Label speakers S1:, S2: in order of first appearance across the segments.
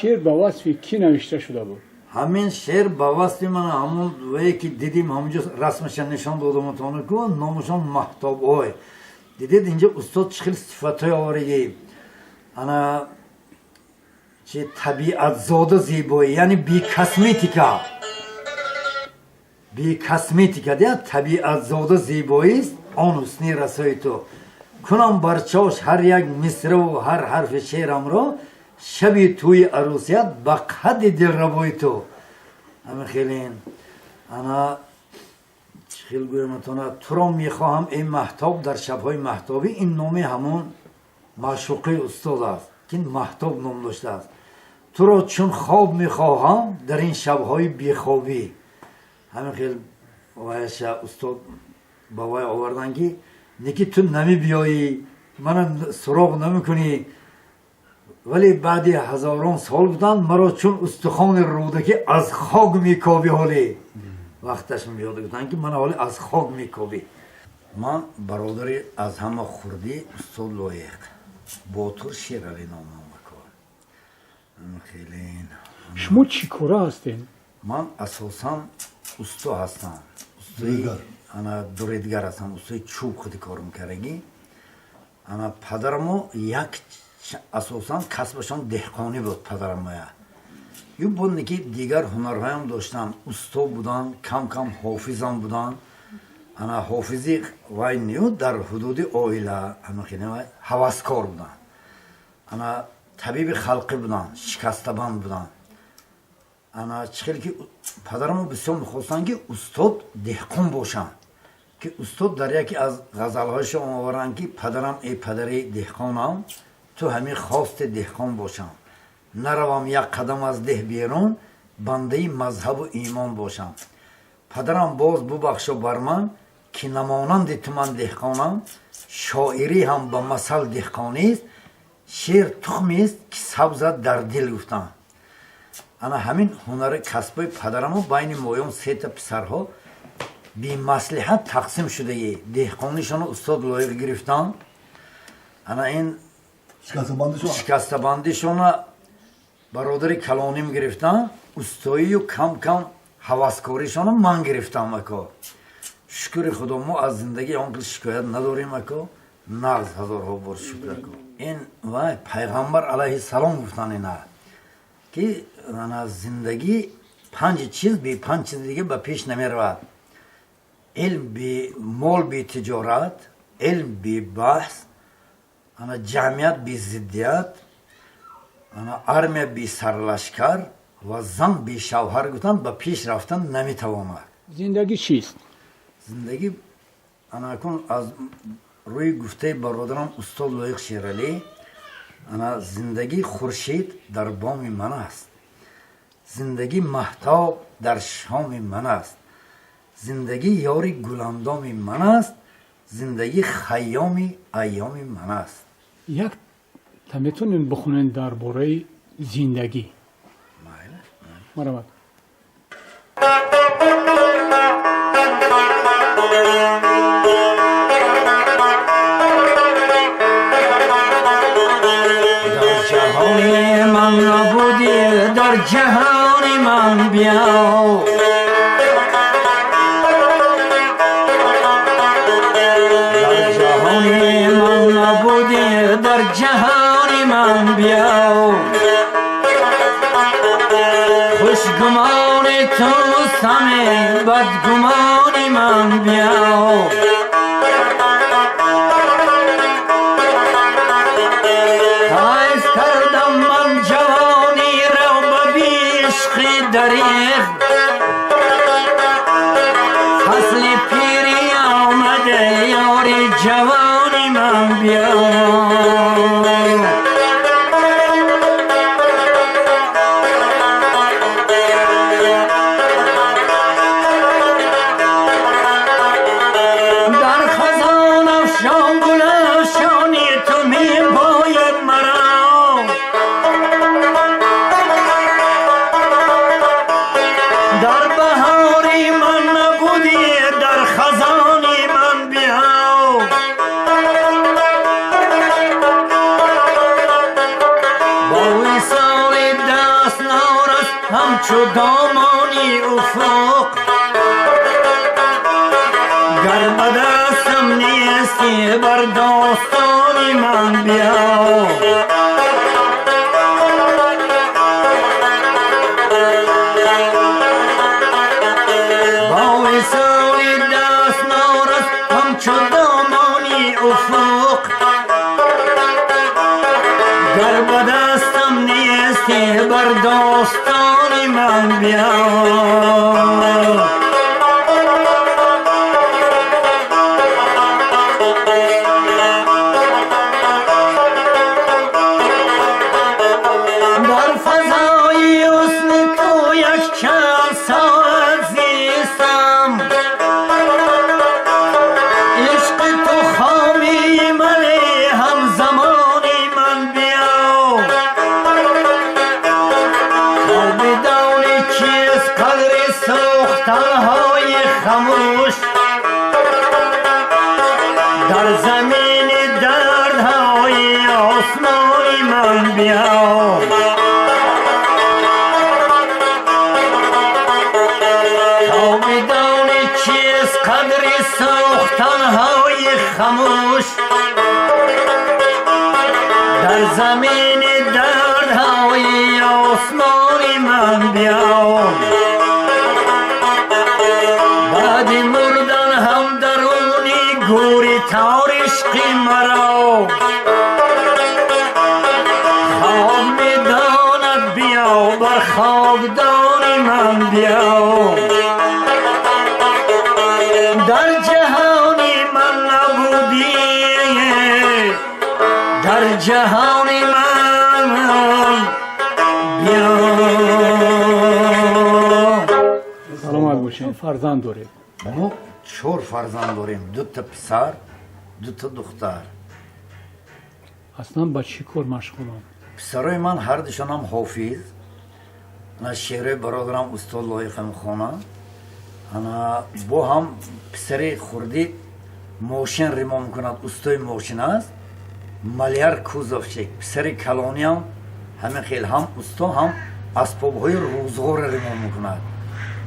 S1: شعر با وصف کی نوشته شده بود؟
S2: همین شعر با وصف من همون وی که دیدیم همونجا رسمش نشان دادم تونه که نامشان مهتاب اوی دیدید اینجا استاد چخیل صفت های آوریگی انا چه طبیعت زاده زیبایی یعنی بی کسمیتیکا دیا طبیعت زاده زیبایی است آن حسنی رسای تو کنم برچاش هر یک مصره و هر حرف شعرم رو شبی توی عروسیت با قد دل ربای تو همه خیلی انا خیلی گویم تو را میخواهم این مهتاب در شبهای مهتابی این نام همون معشوقه استاد است که این مهتاب نام داشته است تو را چون خواب میخواهم در این شبهای بیخوابی همه خیلی وایش استاد با وای آوردن که نکی تو نمی بیایی من سراغ نمی کنی ولی بعدی هزاران سال بودن مرا چون استخوان رودکی از خاک میکابی حالی وقتش میاد بودن که من حالی از خاک میکابی من برادری از همه خوردی استاد لایق باتور شیر علی نامم بکار خیلی
S1: شما چی کاره هستین؟
S2: من اساسا استا هستم استای انا دوریدگر هستم استای چوب خودی کار میکردگی انا پدرمو یک اساسا کسبشان دهقانی بود پدرم مایا یو بود که دیگر هنرهایم داشتن استا بودن کم کم حافظم بودن انا حافظی وای نیو در حدود آیله انا خیلی حواسکار بودن انا طبیب خلقی بودن شکستبان بودن انا چخیلی که پدرمو بسیار میخواستن که استاد دهقان باشن که استاد در یکی از غزلهایش آورن که پدرم ای پدری دهقانم تو همین خواست دهقان باشم نروم یک قدم از ده بیرون بنده مذهب و ایمان باشم پدرم باز ببخشا بر من که نمانند تو من دهقانم شاعری هم به مثل دهقانی است شعر تخمی است که سبزد در دل گفتن انا همین هنر کسبای پدرمو بین مایون سه تا پسرها بی مصلحت تقسیم شده دهقانیشون استاد لایق گرفتن انا این شکستبندیشون برادر کلانیم گرفتن استایی و کم کم حواسکاریشون من گرفتم اکا شکر خدا ما از زندگی آنکل شکایت نداریم اکا نغز هزارها بار شکر اکا این وای پیغمبر علیه السلام گفتن اینا که زندگی پنج چیز بی پنج چیز دیگه به پیش نمی رود علم بی مال بی تجارت علم بی بحث جمعیت بی ضدیت ارمی بی سرلشکر و زن بی شوهر گفتن به پیش رفتن نمی تواند
S1: زندگی چیست؟
S2: زندگی انا کن از روی گفته برادرم استاد لایق شیرالی زندگی خورشید در بام من است زندگی مهتاب در شام من است زندگی یاری گلاندام من است زندگی خیام ایام من است
S1: یک تا میتونین بخونین درباره زندگی مرحبا
S2: من نبودی در جهان من بیا در جهان من نبودی در جهان من بیا خوشگمان تو سمه بدگمان من بیا دریغ فصل پیری آمده یاری جوانی من بیا در خزان افشان گل افشانی تو می باید مرا در بهاری من نبودی در خزانی من بیا با وصال دامانی افق گر به دستم نیستی بر داستانی من بیا با وصال دست نارس همچو دامانی افق گر به دستم نیستی بر داستانی من بیا در فضای حسن تو یک چند ساعت زیستم عشق تو خامی منی هم زمانی من بیا تا بدانی چیست قدر سوختنهای خموش در زمین دردهای آسمانی من بیا تا بدانی چیست قدر سوختنهای خموش در زمین دردهای آسمانی من بیا بعد مردن هم درونی گوری تار عشقی مرا خواب میداند بیا بر خاکدانی من بیا در جهانی من نبودی در جهانی من بیا
S1: سلامت باشین. فرزند دارید؟
S2: ما 4 فرزند داریم، 2 تا پسر 2 تا دختر.
S1: اصلا با چی کار مشغولم؟
S2: پسرای من هر دوشون هم حافظ، انا شعر برادرم استاد لایق میخونه، انا با هم پسر خوردی ماشین ریما میکند، استاد ماشین است، ملیار کوزوفچک. پسر کلانی هم همه خیلی هم استاد هم اسبابهای روزگار ریما میکند.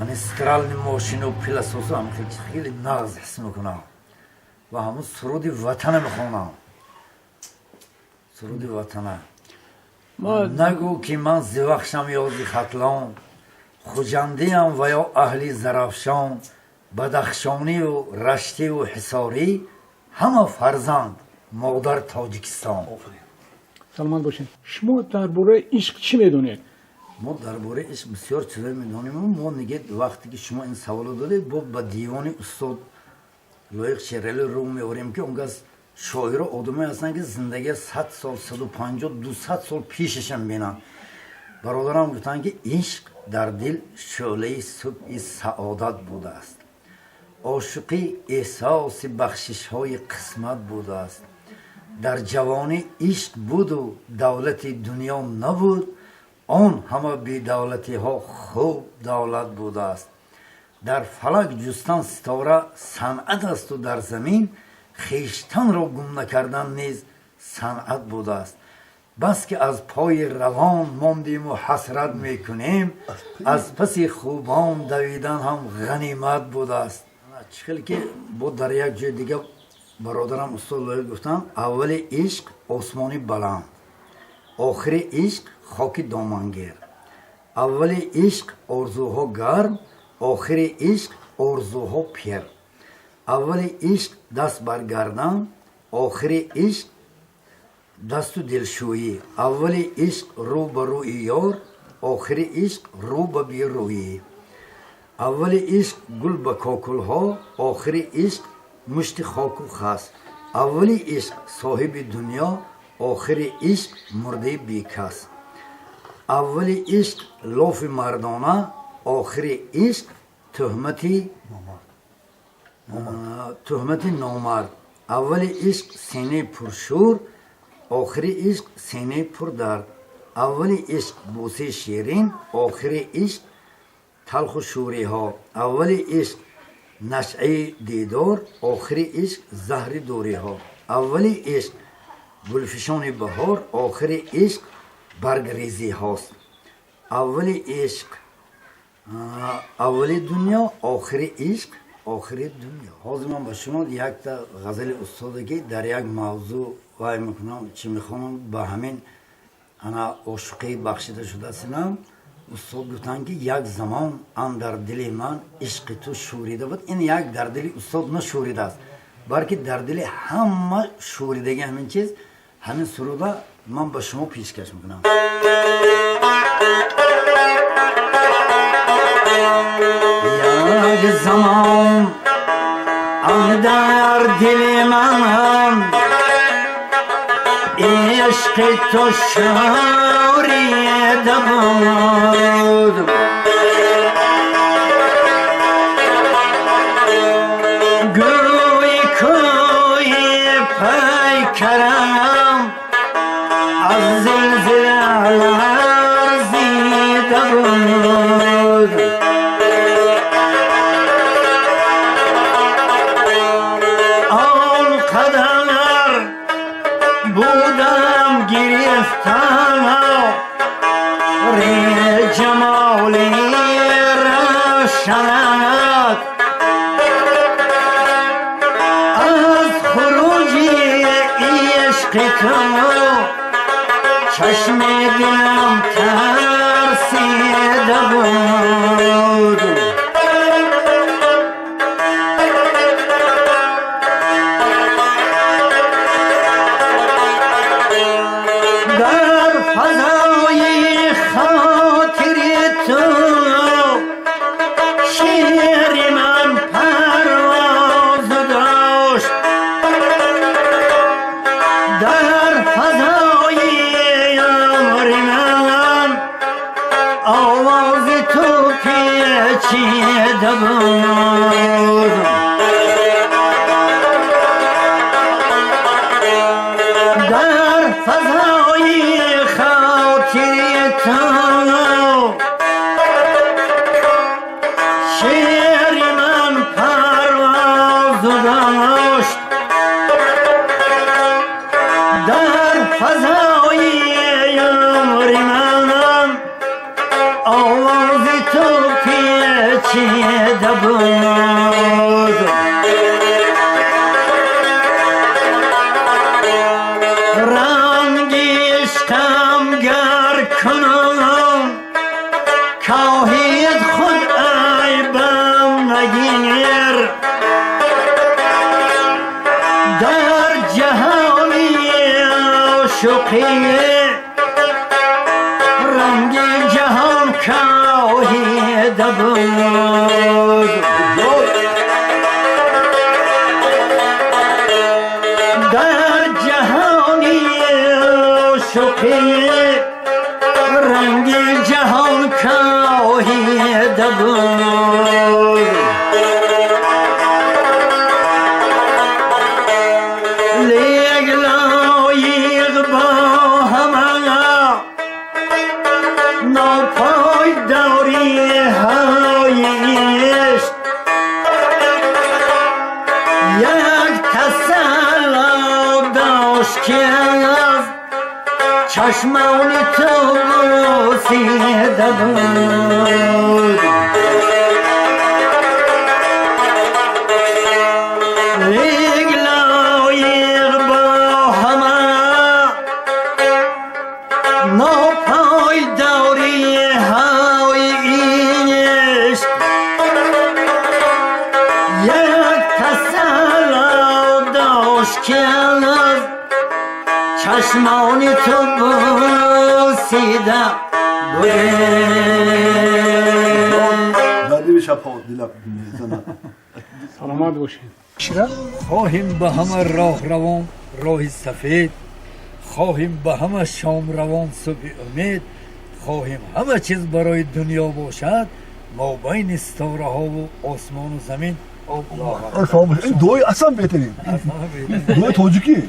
S2: من استرال ماشین و پلاسوس هم خیلی ناز حس میکنم و همون سرود وطن میخونم. سرود وطن
S1: ما
S2: نگو که من زیوخشم یا زیختلان خوجندیم و یا اهلی زرافشان بدخشانی و رشتی و حصاری همه فرزند مادر تاجیکستان.
S1: سلامت باشین. شما درباره عشق چی میدونید؟
S2: ما درباره عشق بسیار چیزایی میدونیم. ما نگه وقتی که شما این سوالو دادید با دیوان استاد لایق شیرالی رو میوریم که اونگاه شاعر آدمی هستن که زندگی 100 سال 150 200 سال پیششم بینن. برادرم گفتن که عشق در دل شعله صبح سعادت بوده است، عاشقی احساس بخشش های قسمت بوده است، در جوانی عشق بود و دولت دنیا نبود، آن همه بی دولتی ها خوب دولت بوده است، در فلک جستن ستاره صنعت است و در زمین خیشتن را گم نکردن نیز صنعت بوده است. بس که از پای روان ماندیم و حسرت میکنیم، از پس خوبان دویدن هم غنیمت بوده است. چخیلی که بود در یک جای دیگه برادرم استاد لایق گفتن اول عشق آسمانی بلند، آخر عشق خاک دامنگیر، اول عشق آرزوها گرم، آخر عشق آرزوها پیر، اول عشق دست بر گردن، آخر عشق دست و دلشویی، اول عشق رو به روی یار، آخر عشق رو به بی رویی، اول عشق گل به کاکل ها، آخر عشق مشت خاک و خس، اول عشق صاحب دنیا، آخر عشق مرده بی کس، اول عشق لاف مردانه، آخر عشق تهمت نامرد، اول عشق سینه پرشور، آخر عشق سینه پر درد، اول عشق بوسه شیرین، آخر عشق تلخ و شوری ها، اول عشق نشعه دیدار، آخر عشق زهر دوری ها، اول عشق گلفشان بهار، آخر عشق برگریزی هاست، اول عشق اولی دنیا آخری عشق آخری دنیا. حاضر من با شما یک تا غزل استادگی در یک موضوع وای میکنم چی میخوام با همین انا عشقی بخشیده شده سینم. استاد گفتن که یک زمان اندر دل من عشق تو شوریده بود. این یک در دل استاد نشوریده است بلکه در دل همه شوریدگی همین چیز همین سروده من با شما پیشکش میکنم. یک زمان اندر دل من عشق تو شوریده بود. گوی کوی پیکرم از زلزله لرزیده بود. آنقدر بودم گرفتم ری جمالی روشنت از خروجی عشق تو چشم دلم ترسیده بود. در فضای خاطر تو شعر من پرواز داشت. در فضای عمر من آواز تو پیچیده بود. در فضای خاطر تو شعر من پرواز داشت. در فضای عمر من آواز تو پیچیده بود. رنگ عشقم گر کنم کاهید خود عیبم نگیر. در جهانی عاشقی رنگ جهان کاهیده بود. در جهانی عاشقی رنگ جهان کاهیده بود. لیک لایق با همه ناپایداری های عشق یک تسلط داشت که از چشمان تو بوسیده بود. لیک لایق با همه ناپایداری های عشق یک تسلط داشت که از چشمان تو بوسیده بود.
S1: سلامت باشین.
S3: خواهیم به همه راه روان راه سفید، خواهیم به همه شام روان صبح امید، خواهیم همه چیز برای دنیا باشد ما بین ستاره ها و آسمان و زمین.
S4: این دوی اصلا بهترین دوی توجیکی